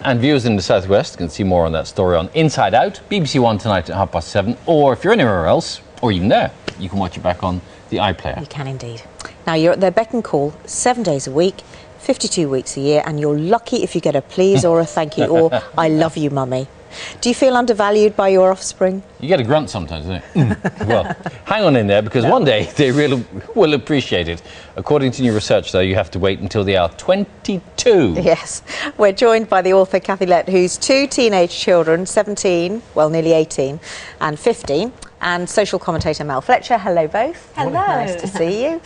And viewers in the Southwest can see more on that story on Inside Out, BBC One tonight at 7:30. Or if you're anywhere else, or even there, you can watch it back on the iPlayer. You can indeed. Now, you're at their beck and call 7 days a week, 52 weeks a year, and you're lucky if you get a please or a thank you or I love you, mummy. Do you feel undervalued by your offspring? You get a grunt sometimes, don't you? Well, hang on in there, because one day they really will appreciate it. According to new research, though, you have to wait until they are 22. Yes. We're joined by the author Cathy Lette, whose two teenage children, 17, well, nearly 18, and 15, and social commentator Mel Fletcher. Hello, both. Hello. Nice to see you.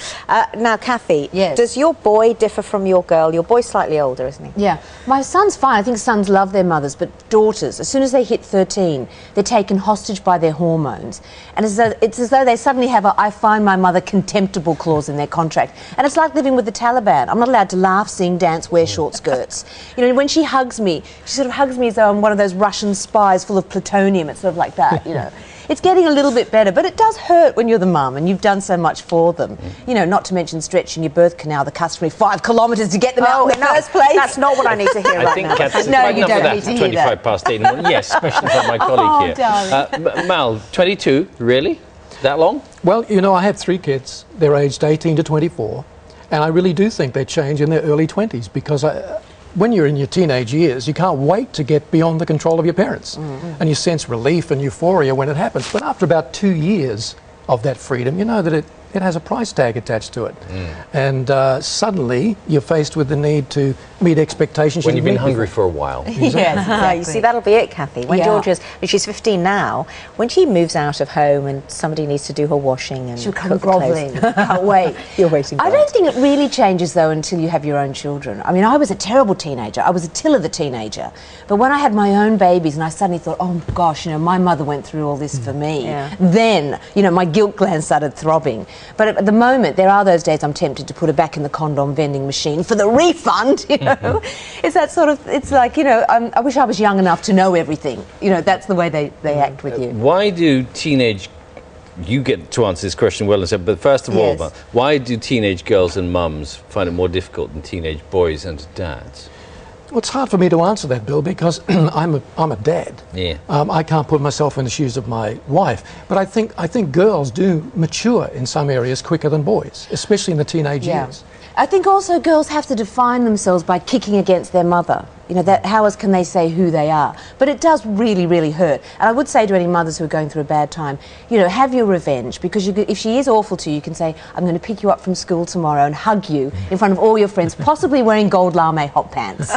Now, Cathy, yes. Does your boy differ from your girl? Your boy's slightly older, isn't he? Yeah. My son's fine. I think sons love their mothers, but daughters, as soon as they hit 13, they're taken hostage by their hormones. And it's as though they suddenly have a I find my mother contemptible clause in their contract. And it's like living with the Taliban. I'm not allowed to laugh, sing, dance, wear short skirts. You know, when she hugs me, she sort of hugs me as though I'm one of those Russian spies full of plutonium. It's sort of like that, you know. It's getting a little bit better, but it does hurt when you're the mum and you've done so much for them. You know, not to mention stretching your birth canal the customary 5 kilometres to get them out in the first place. That's not what I need to hear right now. No, you don't need to hear 25 past 8 in the morning. Yes, especially for my colleague here. Mal, 22, really? That long? Well, you know, I have 3 kids. They're aged 18 to 24, and I really do think they change in their early 20s because when you're in your teenage years, you can't wait to get beyond the control of your parents. And you sense relief and euphoria when it happens. But after about 2 years of that freedom, you know that it has a price tag attached to it. And suddenly you're faced with the need to meet expectations. When you've been hungry for a while. Yes, exactly. You see, that'll be it, Cathy. When Georgia's, she's 15 now, when she moves out of home and somebody needs to do her washing and she'll come grovelling. Can't wait. You're waiting for I don't think it really changes, though, until you have your own children. I mean, I was a terrible teenager. I was Attila the teenager. But when I had my own babies and I suddenly thought, oh, gosh, you know, my mother went through all this for me. Then, you know, my guilt gland started throbbing. But at the moment, there are those days I'm tempted to put her back in the condom vending machine for the refund, you know. It's that sort of, it's like, you know, I wish I was young enough to know everything. You know, that's the way they act with you. Why do you get to answer this question well and said, but first of all, why do teenage girls and mums find it more difficult than teenage boys and dads? Well, it's hard for me to answer that, Bill, because I'm a dad. Yeah. I can't put myself in the shoes of my wife. But I think girls do mature in some areas quicker than boys, especially in the teenage years. I think also girls have to define themselves by kicking against their mother. You know, that how else can they say who they are? But it does really, really hurt. And I would say to any mothers who are going through a bad time, you know, have your revenge, because if she is awful to you, you can say, I'm going to pick you up from school tomorrow and hug you in front of all your friends, possibly wearing gold lame hot pants.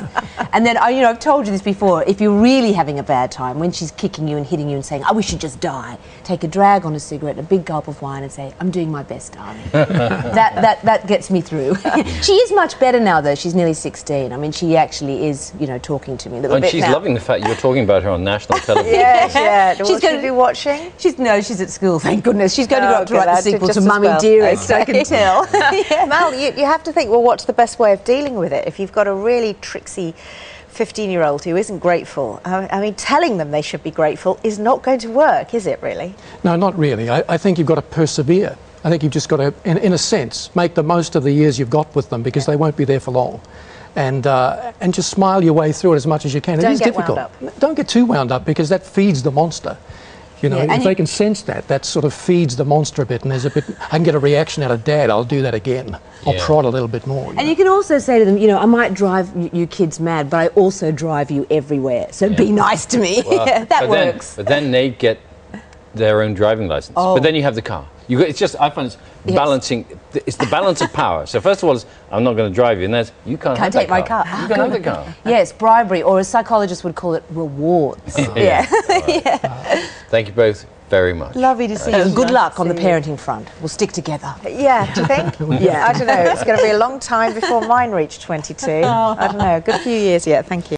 And then, you know, I've told you this before, if you're really having a bad time, when she's kicking you and hitting you and saying, I wish you'd just die, take a drag on a cigarette and a big gulp of wine and say, I'm doing my best, darling. that gets me through. She is much better now, though. She's nearly 16. I mean, she actually is, you know, talking to me a little bit she's now. loving the fact you're talking about her on national television. She's going to be watching. She's at school, thank goodness. She's going to go up to write the sequel to Mummy well. Dearest, I can tell. Mel, you have to think, well, what's the best way of dealing with it? If you've got a really tricksy 15-year-old who isn't grateful, I mean, telling them they should be grateful is not going to work, is it, really? No, not really. I think you've got to persevere. I think you've just got to, in a sense, make the most of the years you've got with them, because they won't be there for long. And just smile your way through it as much as you can. It is difficult. Don't get too wound up, because that feeds the monster. You know, if they can sense that sort of feeds the monster a bit, and there's a bit, I can get a reaction out of Dad, I'll do that again. I'll prod a little bit more. And you can also say to them, you know, I might drive you kids mad, but I also drive you everywhere, so be nice to me. Well, that works. But then they get their own driving license. But then you have the car. It's just, I find it's balancing, it's the balance of power. So first of all, I'm not going to drive you, and that's, you can't have take my car. You can't have the car. Yes, bribery, or as psychologists would call it, rewards. Thank you both very much. Lovely to see you. And good luck on the parenting front. We'll stick together. Yeah, do you think? I don't know. It's going to be a long time before mine reach 22. I don't know. A good few years yet. Thank you.